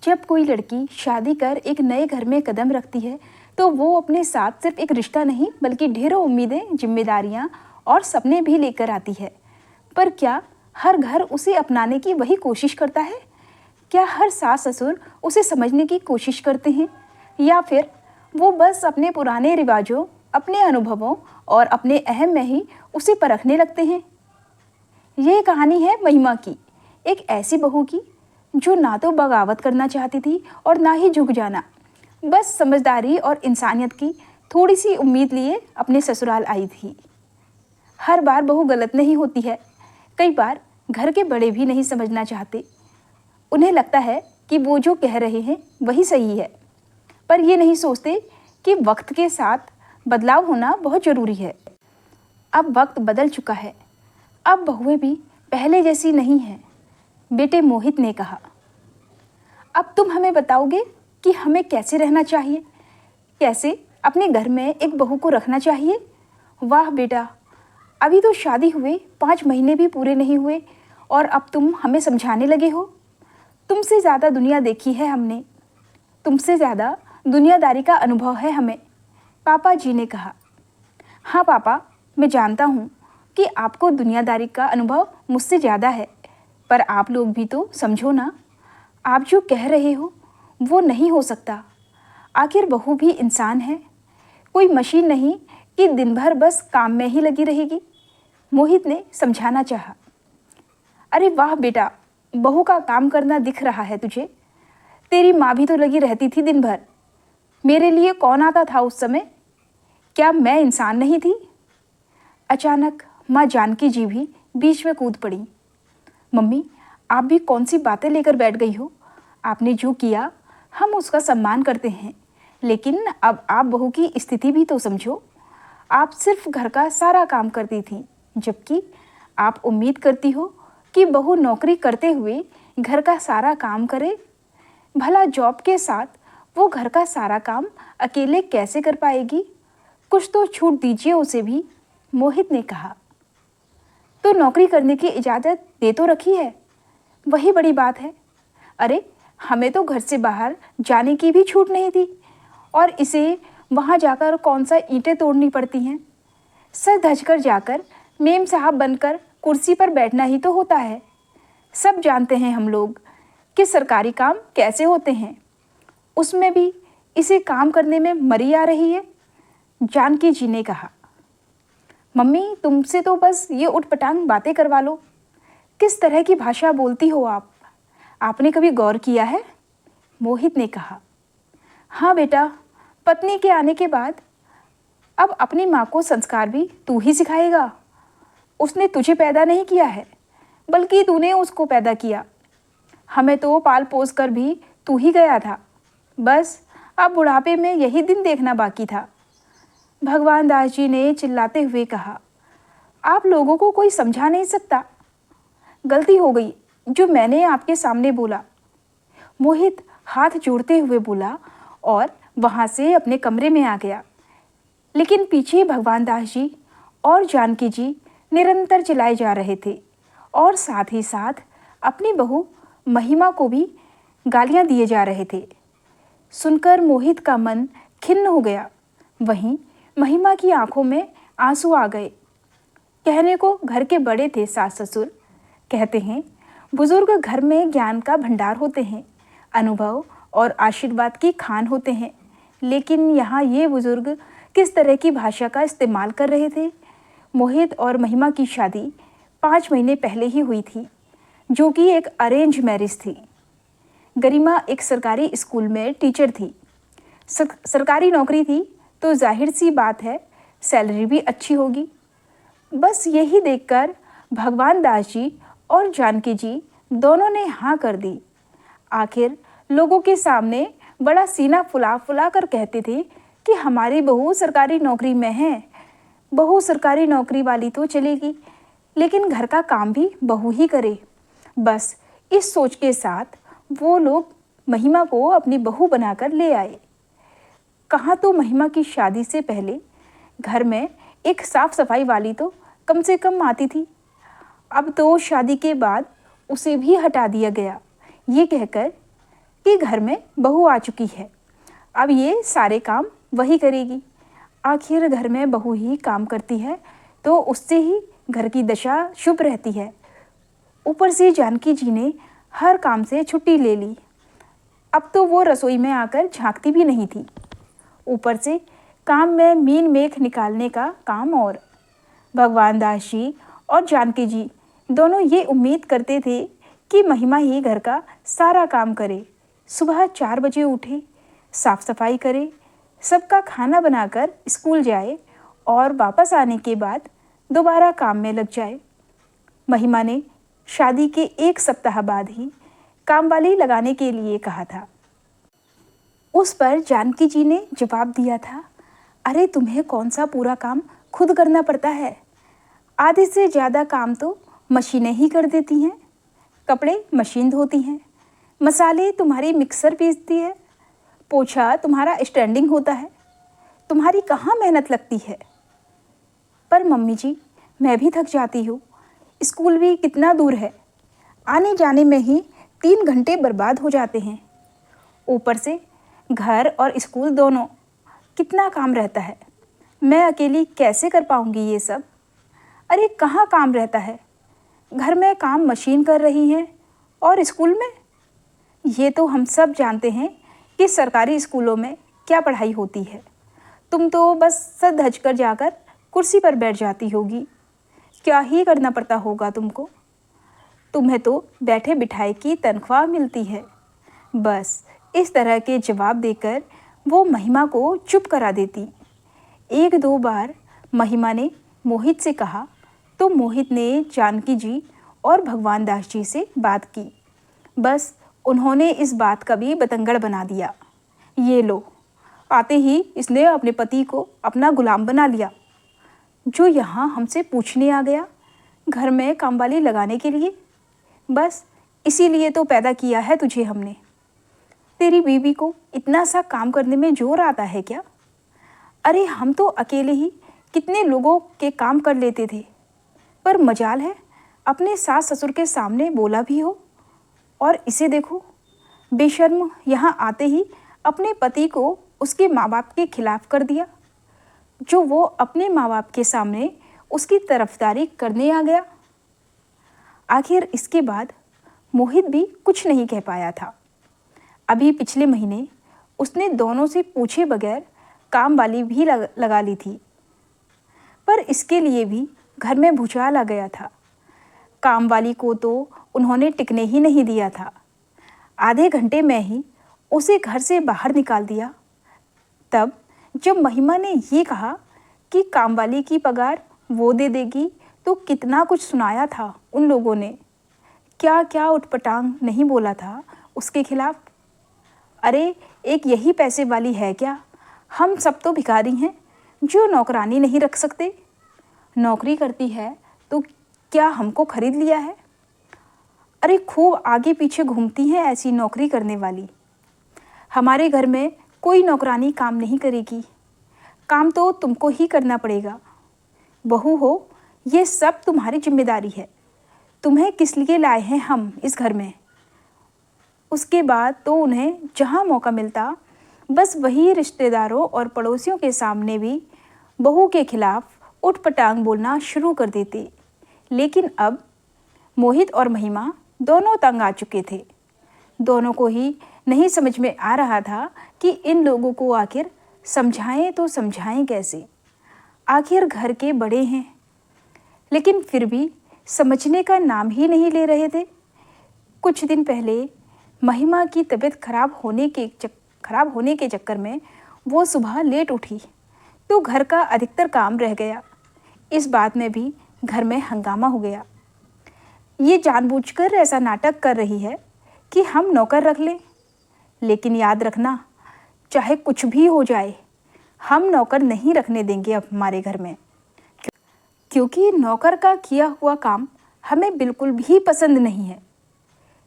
जब कोई लड़की शादी कर एक नए घर में कदम रखती है तो वो अपने साथ सिर्फ एक रिश्ता नहीं बल्कि ढेरों उम्मीदें, जिम्मेदारियां और सपने भी लेकर आती है। पर क्या हर घर उसे अपनाने की वही कोशिश करता है? क्या हर सास ससुर उसे समझने की कोशिश करते हैं, या फिर वो बस अपने पुराने रिवाजों, अपने अनुभवों और अपने अहम में ही उसे परखने लगते हैं? ये कहानी है महिमा की, एक ऐसी बहू की जो ना तो बगावत करना चाहती थी और ना ही झुक जाना। बस समझदारी और इंसानियत की थोड़ी सी उम्मीद लिए अपने ससुराल आई थी। हर बार बहू गलत नहीं होती है। कई बार घर के बड़े भी नहीं समझना चाहते। उन्हें लगता है कि वो जो कह रहे हैं वही सही है, पर ये नहीं सोचते कि वक्त के साथ बदलाव होना बहुत ज़रूरी है। अब वक्त बदल चुका है, अब बहुएं भी पहले जैसी नहीं हैं। बेटे मोहित ने कहा, अब तुम हमें बताओगे कि हमें कैसे रहना चाहिए, कैसे अपने घर में एक बहू को रखना चाहिए? वाह बेटा, अभी तो शादी हुए 5 महीने भी पूरे नहीं हुए और अब तुम हमें समझाने लगे हो। तुमसे ज़्यादा दुनिया देखी है हमने, तुमसे ज़्यादा दुनियादारी का अनुभव है हमें, पापा जी ने कहा। हाँ पापा, मैं जानता हूँ कि आपको दुनियादारी का अनुभव मुझसे ज़्यादा है, पर आप लोग भी तो समझो ना। आप जो कह रहे हो वो नहीं हो सकता। आखिर बहू भी इंसान है, कोई मशीन नहीं कि दिन भर बस काम में ही लगी रहेगी, मोहित ने समझाना चाहा। अरे वाह बेटा, बहू का काम करना दिख रहा है तुझे। तेरी माँ भी तो लगी रहती थी दिन भर। मेरे लिए कौन आता था उस समय? क्या मैं इंसान नहीं थी? अचानक माँ जानकी जी भी बीच में कूद पड़ी। मम्मी, आप भी कौन सी बातें लेकर बैठ गई हो? आपने जो किया हम उसका सम्मान करते हैं, लेकिन अब आप बहू की स्थिति भी तो समझो। आप सिर्फ घर का सारा काम करती थी, जबकि आप उम्मीद करती हो कि बहू नौकरी करते हुए घर का सारा काम करे। भला जॉब के साथ वो घर का सारा काम अकेले कैसे कर पाएगी? कुछ तो छूट दीजिए उसे भी, मोहित ने कहा। तो नौकरी करने की इजाज़त दे तो रखी है, वही बड़ी बात है। अरे हमें तो घर से बाहर जाने की भी छूट नहीं थी, और इसे वहाँ जाकर कौन सा ईंटें तोड़नी पड़ती हैं। सर धजकर जाकर मेम साहब बनकर कुर्सी पर बैठना ही तो होता है। सब जानते हैं हम लोग कि सरकारी काम कैसे होते हैं, उसमें भी इसे काम करने में मरी आ रही है, जानकी जी ने कहा। मम्मी, तुमसे तो बस ये उटपटांग बातें करवा लो। किस तरह की भाषा बोलती हो आप? आपने कभी गौर किया है? मोहित ने कहा। हाँ बेटा, पत्नी के आने के बाद अब अपनी माँ को संस्कार भी तू ही सिखाएगा। उसने तुझे पैदा नहीं किया है, बल्कि तूने उसको पैदा किया। हमें तो पाल पोस कर भी तू ही गया था। बस अब बुढ़ापे में यही दिन देखना बाकी था, भगवान दास जी ने चिल्लाते हुए कहा। आप लोगों को कोई समझा नहीं सकता। गलती हो गई जो मैंने आपके सामने बोला, मोहित हाथ जोड़ते हुए बोला और वहाँ से अपने कमरे में आ गया। लेकिन पीछे भगवान दास जी और जानकी जी निरंतर चिल्लाए जा रहे थे और साथ ही साथ अपनी बहू महिमा को भी गालियाँ दिए जा रहे थे। सुनकर मोहित का मन खिन्न हो गया। वहीं महिमा की आंखों में आंसू आ गए। कहने को घर के बड़े थे सास ससुर। कहते हैं बुजुर्ग घर में ज्ञान का भंडार होते हैं, अनुभव और आशीर्वाद की खान होते हैं। लेकिन यहाँ ये बुजुर्ग किस तरह की भाषा का इस्तेमाल कर रहे थे? मोहित और महिमा की शादी 5 महीने पहले ही हुई थी, जो कि एक अरेंज मैरिज थी। गरिमा एक सरकारी स्कूल में टीचर थी। सरकारी नौकरी थी तो जाहिर सी बात है सैलरी भी अच्छी होगी। बस यही देखकर भगवान दास जी और जानकी जी दोनों ने हाँ कर दी। आखिर लोगों के सामने बड़ा सीना फुला फुला कर कहते थे कि हमारी बहू सरकारी नौकरी में है। बहू सरकारी नौकरी वाली तो चलेगी, लेकिन घर का काम भी बहू ही करे। बस इस सोच के साथ वो लोग महिमा को अपनी बहू बनाकर ले आए। कहाँ तो महिमा की शादी से पहले घर में एक साफ सफाई वाली तो कम से कम आती थी। अब तो शादी के बाद उसे भी हटा दिया गया, ये कहकर कि घर में बहू आ चुकी है, अब ये सारे काम वही करेगी। आखिर घर में बहू ही काम करती है तो उससे ही घर की दशा शुभ रहती है। ऊपर से जानकी जी ने हर काम से छुट्टी ले ली। अब तो वो रसोई में आकर झांकती भी नहीं थी। ऊपर से काम में मीन मेख निकालने का काम। और भगवान दास जी और जानकी जी दोनों ये उम्मीद करते थे कि महिमा ही घर का सारा काम करे। सुबह 4 बजे उठे, साफ सफाई करे, सबका खाना बनाकर स्कूल जाए और वापस आने के बाद दोबारा काम में लग जाए। महिमा ने शादी के 1 सप्ताह बाद ही कामवाली लगाने के लिए कहा था। उस पर जानकी जी ने जवाब दिया था, अरे तुम्हें कौन सा पूरा काम खुद करना पड़ता है? आधे से ज़्यादा काम तो मशीनें ही कर देती हैं। कपड़े मशीन धोती हैं, मसाले तुम्हारी मिक्सर पीसती है, पोछा तुम्हारा स्टैंडिंग होता है, तुम्हारी कहाँ मेहनत लगती है। पर मम्मी जी, मैं भी थक जाती हूँ। स्कूल भी कितना दूर है, आने जाने में ही 3 घंटे बर्बाद हो जाते हैं। ऊपर से घर और स्कूल दोनों, कितना काम रहता है। मैं अकेली कैसे कर पाऊँगी ये सब? अरे कहाँ काम रहता है, घर में काम मशीन कर रही हैं और स्कूल में। ये तो हम सब जानते हैं कि सरकारी स्कूलों में क्या पढ़ाई होती है। तुम तो बस सर धज कर जाकर कुर्सी पर बैठ जाती होगी। क्या ही करना पड़ता होगा तुमको। तुम्हें तो बैठे बिठाए की तनख्वाह मिलती है। बस इस तरह के जवाब देकर वो महिमा को चुप करा देती। 1-2 बार महिमा ने मोहित से कहा तो मोहित ने जानकी जी और भगवान दास जी से बात की। बस उन्होंने इस बात का भी बतंगड़ बना दिया। ये लो, आते ही इसने अपने पति को अपना गुलाम बना लिया, जो यहाँ हमसे पूछने आ गया घर में कामवाली लगाने के लिए। बस इसीलिए तो पैदा किया है तुझे हमने। तेरी बीवी को इतना सा काम करने में जोर आता है क्या? अरे हम तो अकेले ही कितने लोगों के काम कर लेते थे, पर मजाल है अपने सास ससुर के सामने बोला भी हो। और इसे देखो, बेशर्म यहाँ आते ही अपने पति को उसके माँ बाप के खिलाफ कर दिया, जो वो अपने माँ बाप के सामने उसकी तरफदारी करने आ गया। आखिर इसके बाद मोहित भी कुछ नहीं कह पाया था। अभी पिछले महीने उसने दोनों से पूछे बगैर काम वाली भी लगा ली थी, पर इसके लिए भी घर में भूचाल आ गया था। काम वाली को तो उन्होंने टिकने ही नहीं दिया था। आधे घंटे में ही उसे घर से बाहर निकाल दिया। तब जब महिमा ने ये कहा कि कामवाली की पगार वो दे देगी, तो कितना कुछ सुनाया था उन लोगों ने। क्या क्या उटपटांग नहीं बोला था उसके खिलाफ। अरे एक यही पैसे वाली है क्या? हम सब तो भिखारी हैं जो नौकरानी नहीं रख सकते। नौकरी करती है तो क्या हमको खरीद लिया है? अरे खूब आगे पीछे घूमती हैं ऐसी नौकरी करने वाली। हमारे घर में कोई नौकरानी काम नहीं करेगी, काम तो तुमको ही करना पड़ेगा। बहू हो, ये सब तुम्हारी जिम्मेदारी है। तुम्हें किस लिए लाए हैं हम इस घर में? उसके बाद तो उन्हें जहाँ मौका मिलता बस वही रिश्तेदारों और पड़ोसियों के सामने भी बहू के खिलाफ उठपटांग बोलना शुरू कर देते। लेकिन अब मोहित और महिमा दोनों तंग आ चुके थे। दोनों को ही नहीं समझ में आ रहा था कि इन लोगों को आखिर समझाएं तो समझाएं कैसे। आखिर घर के बड़े हैं, लेकिन फिर भी समझने का नाम ही नहीं ले रहे थे। कुछ दिन पहले महिमा की तबीयत खराब होने के चक्कर में वो सुबह लेट उठी तो घर का अधिकतर काम रह गया। इस बात में भी घर में हंगामा हो गया। ये जानबूझकर ऐसा नाटक कर रही है कि हम नौकर रख लें, लेकिन याद रखना, चाहे कुछ भी हो जाए, हम नौकर नहीं रखने देंगे अब हमारे घर में, क्योंकि नौकर का किया हुआ काम हमें बिल्कुल भी पसंद नहीं है।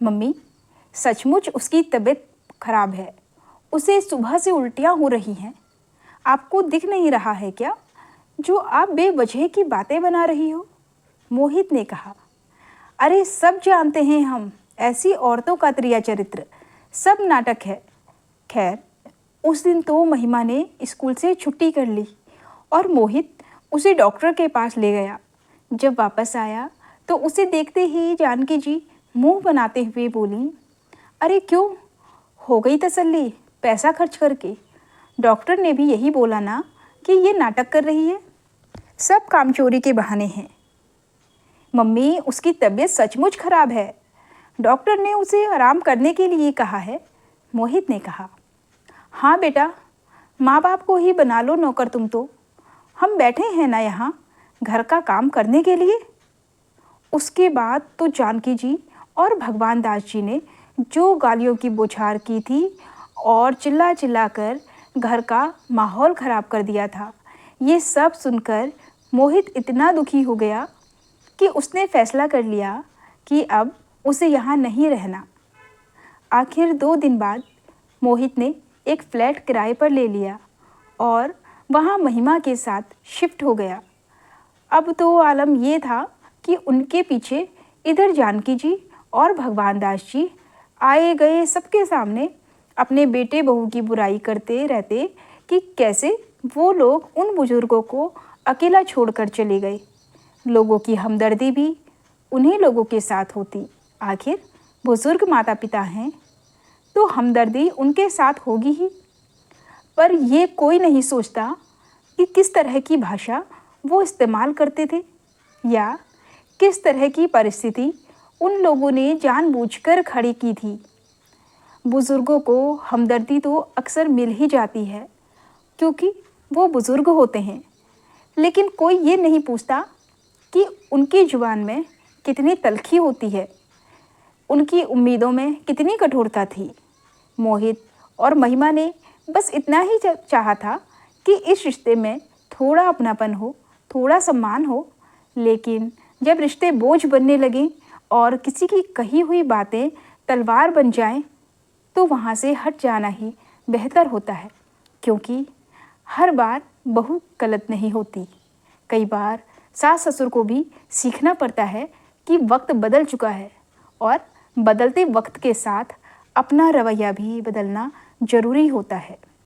मम्मी, सचमुच उसकी तबीयत खराब है, उसे सुबह से उल्टियाँ हो रही हैं। आपको दिख नहीं रहा है क्या जो आप बेवजह की बातें बना रही हो? मोहित ने कहा। अरे सब जानते हैं हम, ऐसी औरतों का त्रिया चरित्र सब नाटक है। खैर, उस दिन तो महिमा ने स्कूल से छुट्टी कर ली और मोहित उसे डॉक्टर के पास ले गया। जब वापस आया तो उसे देखते ही जानकी जी मुंह बनाते हुए बोली, अरे क्यों, हो गई तसल्ली पैसा खर्च करके? डॉक्टर ने भी यही बोला ना कि ये नाटक कर रही है। सब कामचोरी के बहाने हैं। मम्मी, उसकी तबीयत सचमुच खराब है। डॉक्टर ने उसे आराम करने के लिए कहा है, मोहित ने कहा। हाँ बेटा, माँ बाप को ही बना लो नौकर तुम तो। हम बैठे हैं ना यहाँ घर का काम करने के लिए। उसके बाद तो जानकी जी और भगवान दास जी ने जो गालियों की बौछार की थी और चिल्ला चिल्ला कर घर का माहौल ख़राब कर दिया था, ये सब सुनकर मोहित इतना दुखी हो गया कि उसने फैसला कर लिया कि अब उसे यहाँ नहीं रहना। आखिर 2 दिन बाद मोहित ने एक फ्लैट किराए पर ले लिया और वहाँ महिमा के साथ शिफ्ट हो गया। अब तो आलम ये था कि उनके पीछे इधर जानकी जी और भगवान दास जी आए गए सबके सामने अपने बेटे बहू की बुराई करते रहते कि कैसे वो लोग उन बुजुर्गों को अकेला छोड़कर चले गए। लोगों की हमदर्दी भी उन्हीं लोगों के साथ होती। आखिर बुजुर्ग माता पिता हैं तो हमदर्दी उनके साथ होगी ही। पर ये कोई नहीं सोचता कि किस तरह की भाषा वो इस्तेमाल करते थे या किस तरह की परिस्थिति उन लोगों ने जानबूझकर खड़ी की थी। बुज़ुर्गों को हमदर्दी तो अक्सर मिल ही जाती है क्योंकि वो बुज़ुर्ग होते हैं, लेकिन कोई ये नहीं पूछता कि उनकी जुबान में कितनी तलखी होती है, उनकी उम्मीदों में कितनी कठोरता थी। मोहित और महिमा ने बस इतना ही चाहा था कि इस रिश्ते में थोड़ा अपनापन हो, थोड़ा सम्मान हो, लेकिन जब रिश्ते बोझ बनने लगें और किसी की कही हुई बातें तलवार बन जाएं, तो वहाँ से हट जाना ही बेहतर होता है, क्योंकि हर बार बहू गलत नहीं होती। कई बार सास ससुर को भी सीखना पड़ता है कि वक्त बदल चुका है और बदलते वक्त के साथ अपना रवैया भी बदलना ज़रूरी होता है।